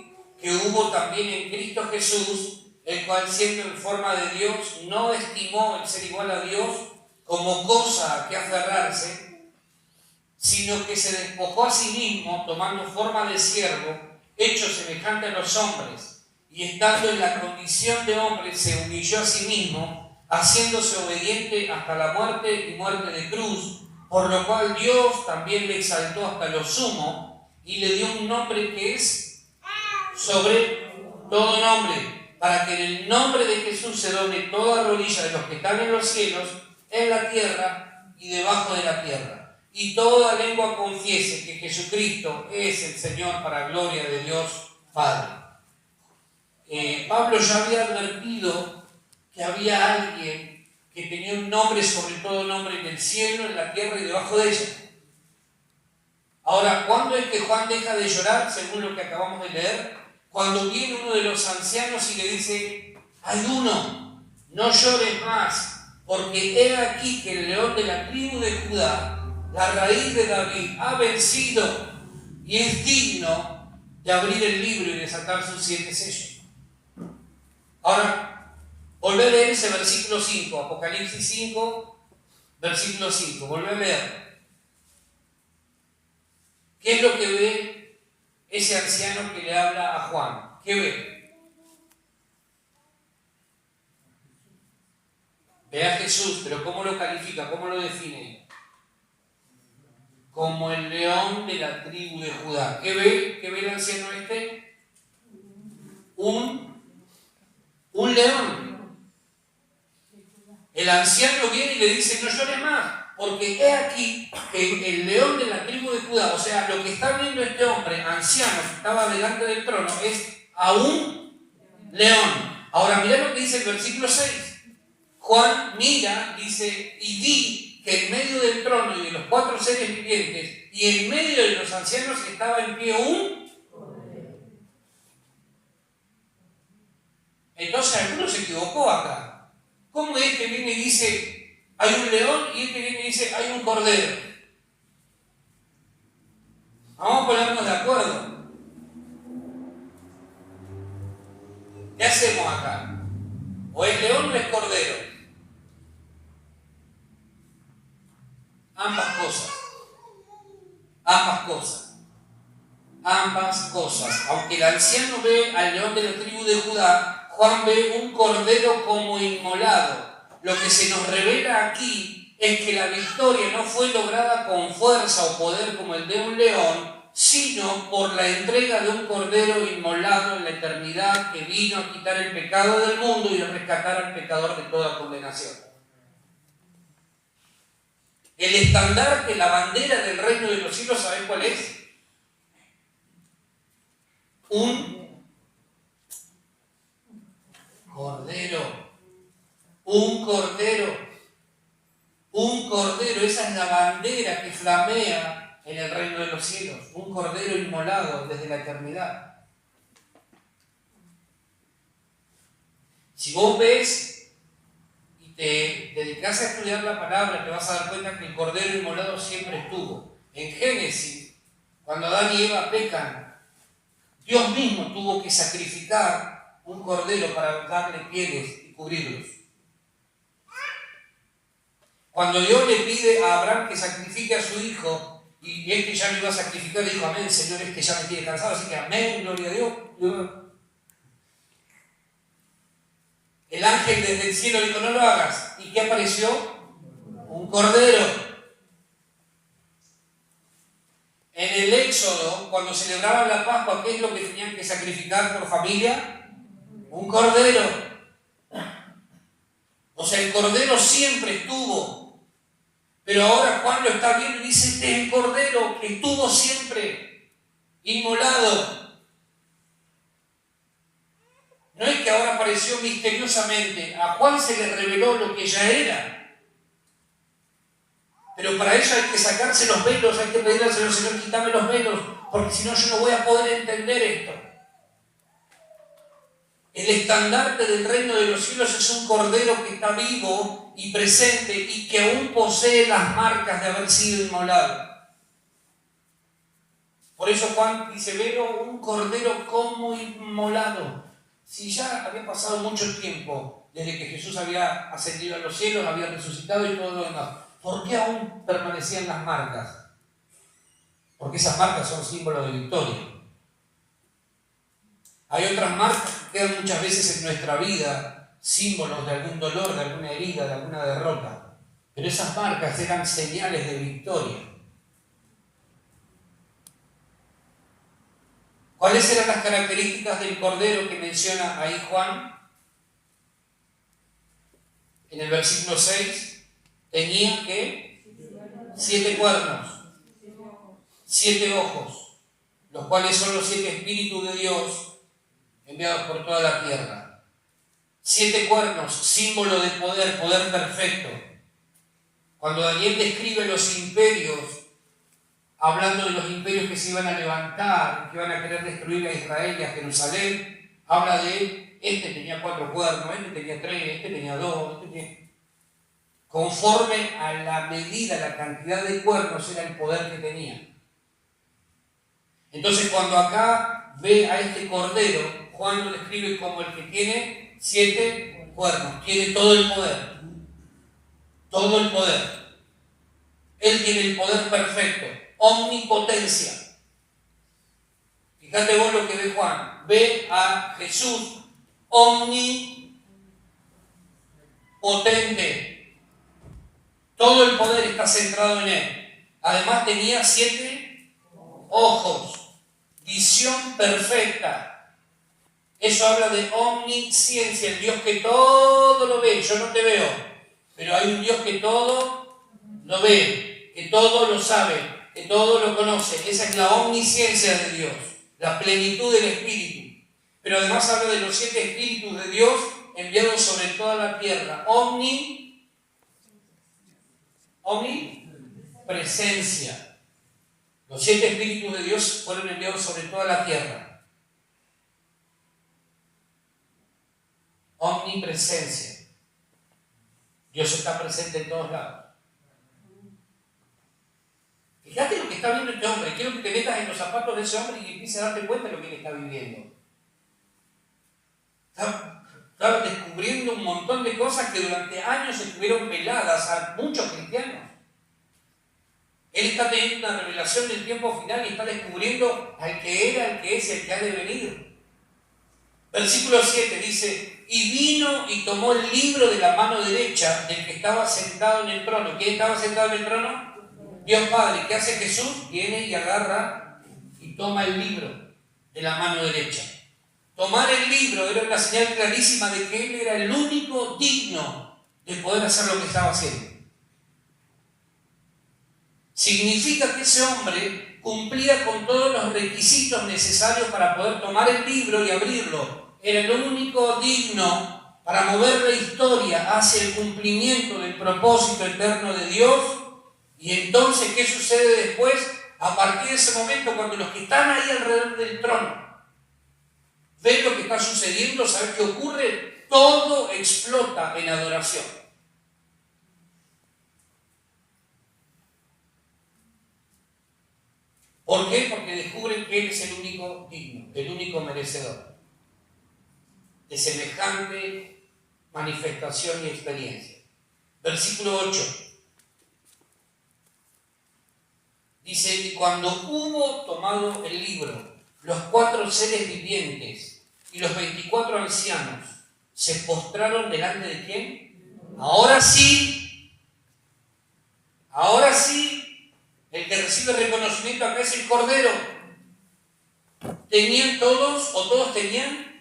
que hubo también en Cristo Jesús, el cual siendo en forma de Dios, no estimó el ser igual a Dios como cosa a que aferrarse, sino que se despojó a sí mismo, tomando forma de siervo, hecho semejante a los hombres, y estando en la condición de hombre, se humilló a sí mismo, haciéndose obediente hasta la muerte y muerte de cruz, por lo cual Dios también le exaltó hasta lo sumo, y le dio un nombre que es sobre todo nombre, para que en el nombre de Jesús se doble toda rodilla de los que están en los cielos, en la tierra y debajo de la tierra, y toda lengua confiese que Jesucristo es el Señor, para gloria de Dios Padre. Pablo ya había advertido que había alguien que tenía un nombre sobre todo nombre en el cielo, en la tierra y debajo de ella. Ahora, ¿cuándo es que Juan deja de llorar, según lo que acabamos de leer? Cuando viene uno de los ancianos y le dice, hay uno, no llores más, porque he aquí que el león de la tribu de Judá, la raíz de David, ha vencido y es digno de abrir el libro y desatar sus 7 sellos. Ahora, volvé a leer ese versículo 5, Apocalipsis 5, versículo 5, volvé a leer. ¿Qué es lo que ve ese anciano que le habla a Juan? ¿Qué ve? Ve a Jesús, pero ¿cómo lo califica? ¿Cómo lo define? Como el león de la tribu de Judá. ¿Qué ve? ¿Qué ve el anciano este? Un león. El anciano viene y le dice, no llores más, porque he aquí que el león de la tribu de Judá, o sea, lo que está viendo este hombre anciano que estaba delante del trono, es a un león. Ahora mirá lo que dice el versículo 6. Juan mira, dice, y vi que en medio del trono y de los 4 seres vivientes, y en medio de los ancianos estaba en pie un... Entonces alguno se equivocó acá. ¿Cómo es que viene y dice, hay un león, y este viene y dice, hay un cordero? Vamos a ponernos de acuerdo. ¿Qué hacemos acá? O es león o es cordero. Ambas cosas. Ambas cosas. Ambas cosas. Aunque el anciano ve al león de la tribu de Judá, Juan ve un cordero como inmolado. Lo que se nos revela aquí es que la victoria no fue lograda con fuerza o poder como el de un león, sino por la entrega de un cordero inmolado en la eternidad, que vino a quitar el pecado del mundo y a rescatar al pecador de toda condenación. El estandarte, la bandera del reino de los cielos, ¿sabés cuál es? Un cordero. Un cordero. Un cordero. Esa es la bandera que flamea en el reino de los cielos. Un cordero inmolado desde la eternidad. Si vos ves y te dedicás a estudiar la palabra, te vas a dar cuenta que el cordero inmolado siempre estuvo. En Génesis, cuando Adán y Eva pecan, Dios mismo tuvo que sacrificar un cordero para darle pieles y cubrirlos. Cuando Dios le pide a Abraham que sacrifique a su hijo, y él que ya lo iba a sacrificar, dijo, amén, Señor, es que ya me tiene cansado, así que amén, gloria a Dios. El ángel desde el cielo dijo, no lo hagas. ¿Y qué apareció? Un cordero. En el Éxodo, cuando celebraban la Pascua, ¿qué es lo que tenían que sacrificar por familia? Un cordero. O sea, el cordero siempre estuvo. Pero ahora Juan lo está viendo y dice, este es el cordero que estuvo siempre inmolado. No es que ahora apareció misteriosamente. A Juan se le reveló lo que ya era. Pero para ello hay que sacarse los velos, hay que pedirle al Señor, Señor, quítame los velos, porque si no yo no voy a poder entender esto. El estandarte del reino de los cielos es un cordero que está vivo y presente y que aún posee las marcas de haber sido inmolado. Por eso Juan dice, veo un cordero como inmolado. Si ya había pasado mucho tiempo desde que Jesús había ascendido a los cielos, había resucitado y todo lo demás, ¿por qué aún permanecían las marcas? Porque esas marcas son símbolos de victoria. Hay otras marcas que quedan muchas veces en nuestra vida, símbolos de algún dolor, de alguna herida, de alguna derrota. Pero esas marcas eran señales de victoria. ¿Cuáles eran las características del cordero que menciona ahí Juan? En el versículo 6, tenía que 7 cuernos, 7 ojos, los cuales son los 7 espíritus de Dios enviados por toda la tierra. 7 cuernos, símbolo de poder, poder perfecto. Cuando Daniel describe los imperios, hablando de los imperios que se iban a levantar, que iban a querer destruir a Israel y a Jerusalén, habla de, este tenía 4 cuernos, este tenía 3, este tenía 2, este tenía... Conforme a la medida, la cantidad de cuernos era el poder que tenía. Entonces cuando acá ve a este cordero, Juan lo describe como el que tiene 7 cuernos, tiene todo el poder. Todo el poder. Él tiene el poder perfecto, omnipotencia. Fíjate vos lo que ve Juan. Ve a Jesús omnipotente. Todo el poder está centrado en él. Además tenía 7 ojos, visión perfecta. Eso habla de omnisciencia, el Dios que todo lo ve. Yo no te veo, pero hay un Dios que todo lo ve, que todo lo sabe, que todo lo conoce. Esa es la omnisciencia de Dios, la plenitud del Espíritu. Pero además habla de los 7 espíritus de Dios enviados sobre toda la tierra. Omnipresencia. Los 7 espíritus de Dios fueron enviados sobre toda la tierra. Omnipresencia. Dios está presente en todos lados. Fíjate lo que está viendo este hombre. Quiero que te metas en los zapatos de ese hombre y empieces a darte cuenta de lo que él está viviendo. Está descubriendo un montón de cosas que durante años estuvieron veladas a muchos cristianos. Él está teniendo una revelación del tiempo final y está descubriendo al que era, al que es y al que ha de venir. Versículo 7 dice, y vino y tomó el libro de la mano derecha del que estaba sentado en el trono. ¿Quién estaba sentado en el trono? Dios Padre. ¿Qué hace Jesús? Viene y agarra y toma el libro de la mano derecha. Tomar el libro era una señal clarísima de que él era el único digno de poder hacer lo que estaba haciendo. Significa que ese hombre cumplía con todos los requisitos necesarios para poder tomar el libro y abrirlo. Era el único digno para mover la historia hacia el cumplimiento del propósito eterno de Dios. Y entonces, ¿qué sucede después? A partir de ese momento, cuando los que están ahí alrededor del trono ven lo que está sucediendo, ¿sabes qué ocurre? Todo explota en adoración. ¿Por qué? Porque descubren que Él es el único digno, el único merecedor de semejante manifestación y experiencia. Versículo 8. Dice, y cuando hubo tomado el libro, los 4 seres vivientes y los 24 ancianos se postraron delante de ¿quién? Ahora sí, el que recibe reconocimiento acá es el Cordero. Tenían todos tenían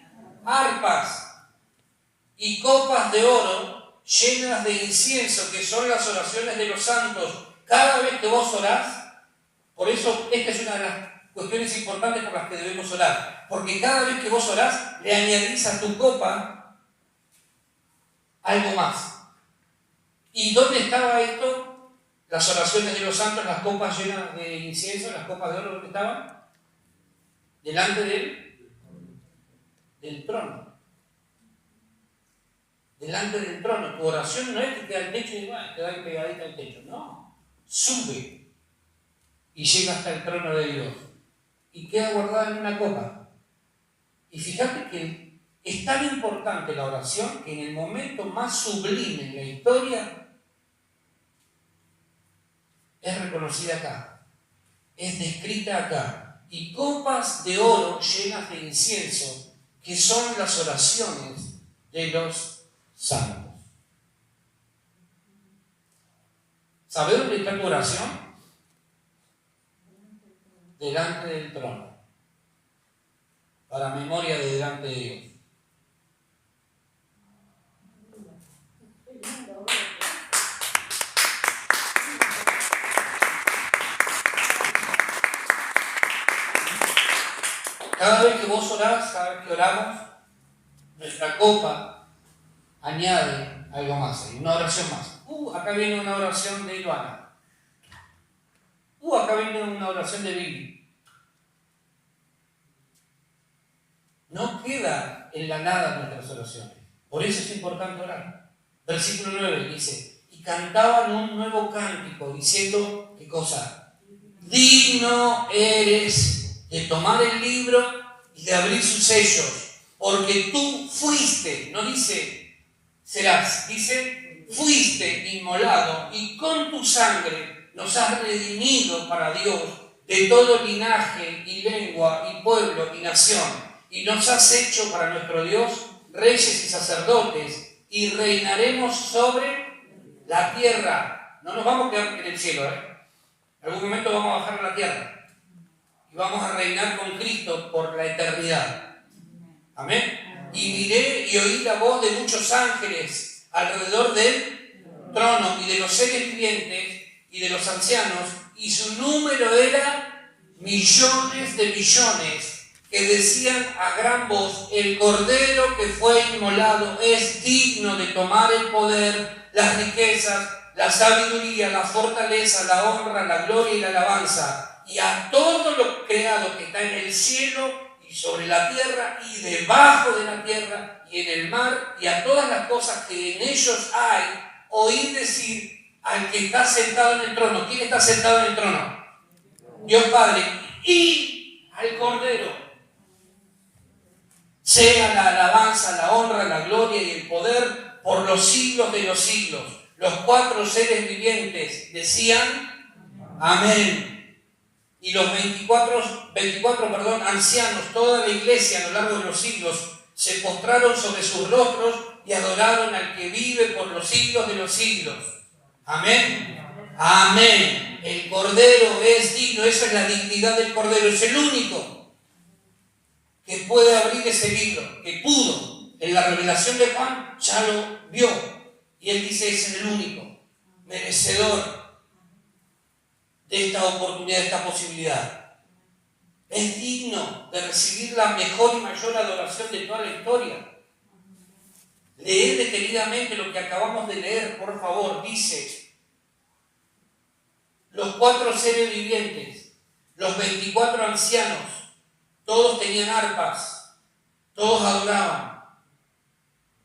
arpas y copas de oro llenas de incienso, que son las oraciones de los santos. Cada vez que vos orás, por eso esta es una de las cuestiones importantes por las que debemos orar, porque cada vez que vos orás, le añadís a tu copa algo más. ¿Y dónde estaba esto? Las oraciones de los santos, las copas llenas de incienso, las copas de oro, ¿dónde estaban? Delante del trono. delante del trono. Tu oración no es que queda al techo y queda ahí pegadita al techo. No. Sube y llega hasta el trono de Dios. Y queda guardada en una copa. Y fíjate que es tan importante la oración que en el momento más sublime en la historia es reconocida acá. Es descrita acá. Y copas de oro llenas de incienso, que son las oraciones de los santos. ¿Sabes dónde está tu oración? Delante del trono. Para memoria de delante de Dios. Cada vez que vos orás, cada vez que oramos, nuestra copa añade algo más, una oración más. Acá viene una oración de Ivana. Acá viene una oración de Billy. No queda en la nada nuestras oraciones. Por eso es importante orar. Versículo 9 dice, y cantaban un nuevo cántico diciendo, ¿qué cosa? Digno eres de tomar el libro y de abrir sus sellos, porque tú fuiste, no dice serás, dice fuiste inmolado y con tu sangre nos has redimido para Dios de todo linaje y lengua y pueblo y nación, y nos has hecho para nuestro Dios reyes y sacerdotes, y reinaremos sobre la tierra. No nos vamos a quedar en el cielo, En algún momento vamos a bajar a la tierra y vamos a reinar con Cristo por la eternidad. Amén. Y miré y oí la voz de muchos ángeles alrededor del trono y de los seres vivientes y de los ancianos, y su número era millones de millones, que decían a gran voz, el Cordero que fue inmolado es digno de tomar el poder, las riquezas, la sabiduría, la fortaleza, la honra, la gloria y la alabanza, y a todo lo creado que está en el cielo y sobre la tierra y debajo de la tierra y en el mar, y a todas las cosas que en ellos hay, oí decir al que está sentado en el trono. ¿Quién está sentado en el trono? Dios Padre. Y al Cordero. Sea la alabanza, la honra, la gloria y el poder por los siglos de los siglos. Los cuatro seres vivientes decían amén. Y los 24 ancianos, toda la iglesia a lo largo de los siglos, se postraron sobre sus rostros y adoraron al que vive por los siglos de los siglos. Amén. Amén. El Cordero es digno, esa es la dignidad del Cordero, es el único que puede abrir ese libro, que pudo. En la revelación de Juan ya lo vio. Y él dice, es el único, merecedor de esta oportunidad, de esta posibilidad. Es digno de recibir la mejor y mayor adoración de toda la historia. Leed detenidamente lo que acabamos de leer, por favor. Dice, los cuatro seres vivientes, los 24 ancianos, todos tenían arpas, todos adoraban.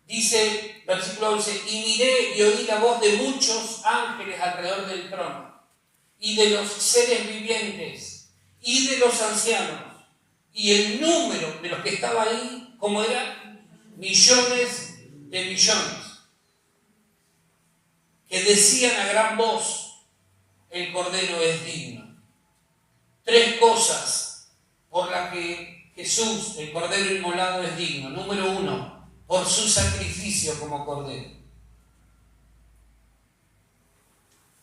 Dice, versículo 11, y miré y oí la voz de muchos ángeles alrededor del trono, y de los seres vivientes, y de los ancianos, y el número de los que estaba ahí, ¿cómo era? Millones de millones, que decían a gran voz, el Cordero es digno. Tres cosas por las que Jesús, el Cordero inmolado, es digno. Número 1, por su sacrificio como Cordero.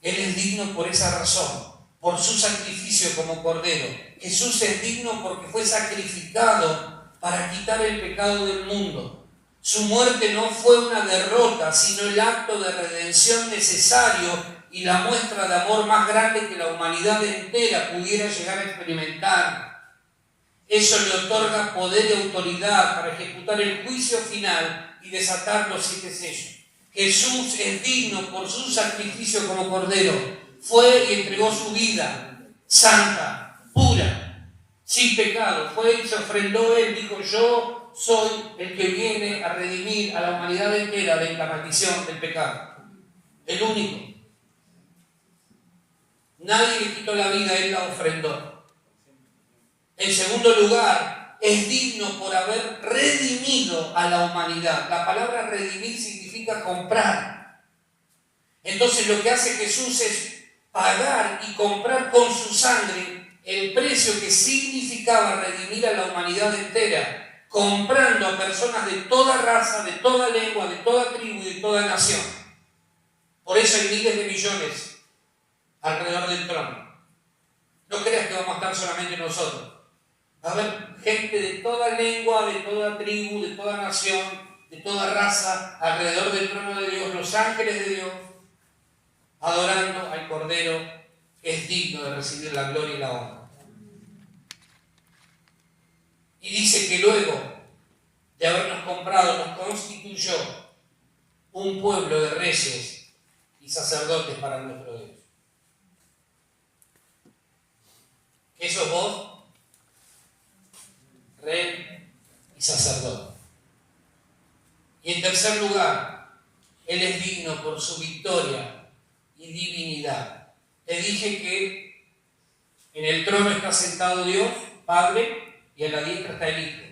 Él es digno por esa razón, por su sacrificio como Cordero. Jesús es digno porque fue sacrificado para quitar el pecado del mundo. Su muerte no fue una derrota, sino el acto de redención necesario y la muestra de amor más grande que la humanidad entera pudiera llegar a experimentar. Eso le otorga poder y autoridad para ejecutar el juicio final y desatar los 7 sellos. Jesús es digno por su sacrificio como Cordero. Fue y entregó su vida santa, pura, sin pecado. Fue y se ofrendó él, dijo, yo soy el que viene a redimir a la humanidad entera de la maldición del pecado. El único. Nadie le quitó la vida, Él la ofrendó. En segundo lugar, es digno por haber redimido a la humanidad. La palabra redimir significa comprar. Entonces lo que hace Jesús es pagar y comprar con su sangre el precio que significaba redimir a la humanidad entera, comprando a personas de toda raza, de toda lengua, de toda tribu y de toda nación. Por eso hay miles de millones alrededor del trono. No creas que vamos a estar solamente nosotros. Va a haber gente de toda lengua, de toda tribu, de toda nación, de toda raza, alrededor del trono de Dios, los ángeles de Dios, adorando al Cordero que es digno de recibir la gloria y la honra. Y dice que luego de habernos comprado, nos constituyó un pueblo de reyes y sacerdotes para nuestro Dios. ¿Qué sos vos? Rey y sacerdote. Y en tercer lugar, Él es digno por su victoria y divinidad. Te dije que en el trono está sentado Dios, Padre, y a la diestra está el Hijo.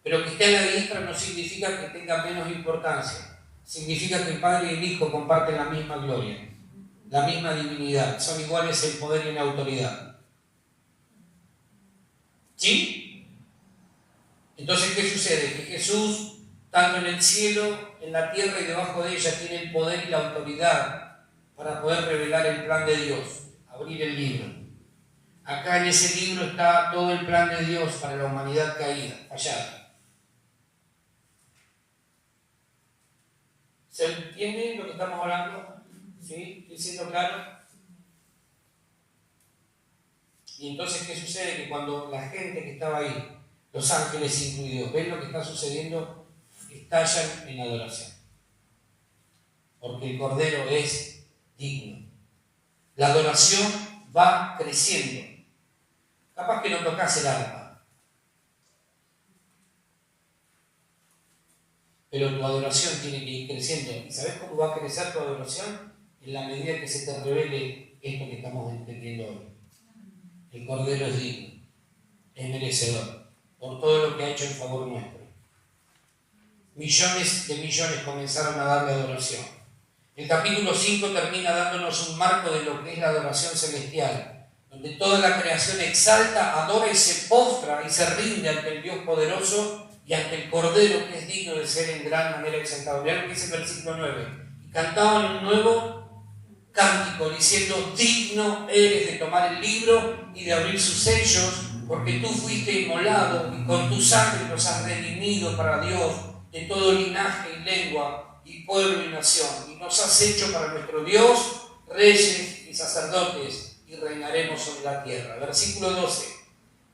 Pero que esté a la diestra no significa que tenga menos importancia. Significa que el Padre y el Hijo comparten la misma gloria, la misma divinidad. Son iguales en poder y en autoridad. ¿Sí? Entonces, ¿qué sucede? Que Jesús, tanto en el cielo, en la tierra y debajo de ella, tiene el poder y la autoridad para poder revelar el plan de Dios, abrir el libro. Acá en ese libro está todo el plan de Dios para la humanidad caída, fallada. ¿Se entiende lo que estamos hablando? ¿Sí? ¿Estoy siendo claro? Y entonces, ¿qué sucede? Que cuando la gente que estaba ahí, los ángeles incluidos, ven lo que está sucediendo, estallan en adoración. Porque el Cordero es digno. La adoración va creciendo. Capaz que no tocas el arpa, pero tu adoración tiene que ir creciendo. ¿Y sabes cómo va a crecer tu adoración? En la medida que se te revele esto que estamos entendiendo hoy. El Cordero es digno, es merecedor, por todo lo que ha hecho en favor nuestro. Millones de millones comenzaron a darle adoración. El capítulo 5 termina dándonos un marco de lo que es la adoración celestial, donde toda la creación exalta, adora y se postra y se rinde ante el Dios poderoso y ante el Cordero que es digno de ser en gran manera exaltado. Mirá lo que dice el versículo 9. Y cantaban un nuevo cántico diciendo: digno eres de tomar el libro y de abrir sus sellos, porque tú fuiste inmolado y con tu sangre nos has redimido para Dios de todo linaje y lengua y pueblo y nación, y nos has hecho para nuestro Dios reyes y sacerdotes, y reinaremos sobre la tierra. Versículo 12.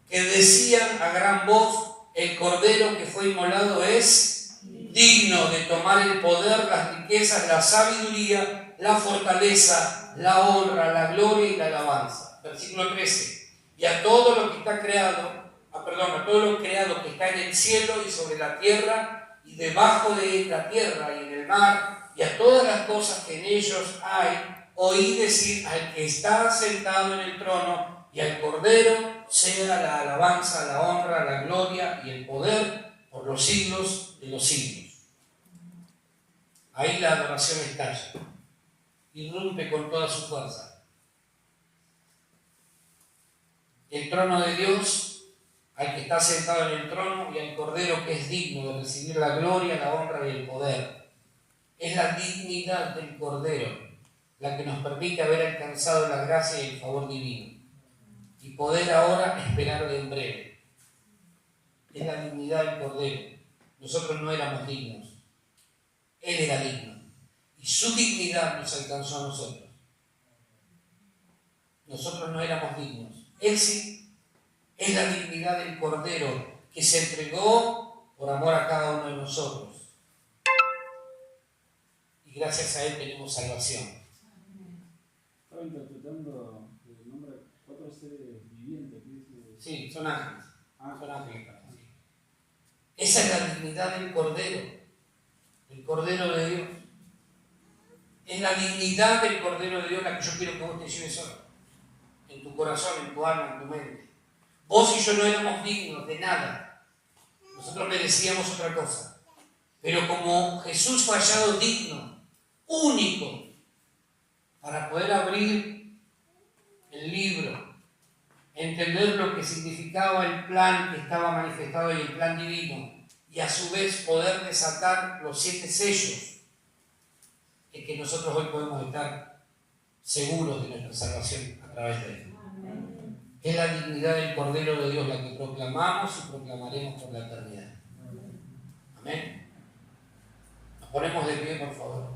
Que decían a gran voz: el Cordero que fue inmolado es digno de tomar el poder, las riquezas, la sabiduría, la fortaleza, la honra, la gloria y la alabanza. Versículo 13. Y a todo lo que está creado, a todo lo creado que está en el cielo y sobre la tierra y debajo de la tierra y en el mar, y a todas las cosas que en ellos hay, oí decir al que está sentado en el trono y al Cordero sea la alabanza, la honra, la gloria y el poder por los siglos de los siglos. Ahí la adoración estalla, irrumpe con toda su fuerza. El trono de Dios, al que está sentado en el trono y al Cordero que es digno de recibir la gloria, la honra y el poder. Es la dignidad del Cordero la que nos permite haber alcanzado la gracia y el favor divino y poder ahora esperarle en breve. Es la dignidad del Cordero. Nosotros no éramos dignos. Él era digno. Y su dignidad nos alcanzó a nosotros. Nosotros no éramos dignos. Él sí. Es la dignidad del Cordero que se entregó por amor a cada uno de nosotros. Y gracias a Él tenemos salvación. Estaba interpretando el nombre de 4 seres vivientes. Sí, son ángeles. Son ángeles. Esa es la dignidad del Cordero de Dios. Es la dignidad del Cordero de Dios la que yo quiero que vos te lleves hoy. En tu corazón, en tu alma, en tu mente. Vos y yo no éramos dignos de nada. Nosotros merecíamos otra cosa. Pero como Jesús fue hallado digno, único, para poder abrir el libro, entender lo que significaba el plan que estaba manifestado y el plan divino, y a su vez poder desatar los 7 sellos, es que nosotros hoy podemos estar seguros de nuestra salvación a través de él. Es la dignidad del Cordero de Dios la que proclamamos y proclamaremos por la eternidad. Amén. Nos ponemos de pie, por favor.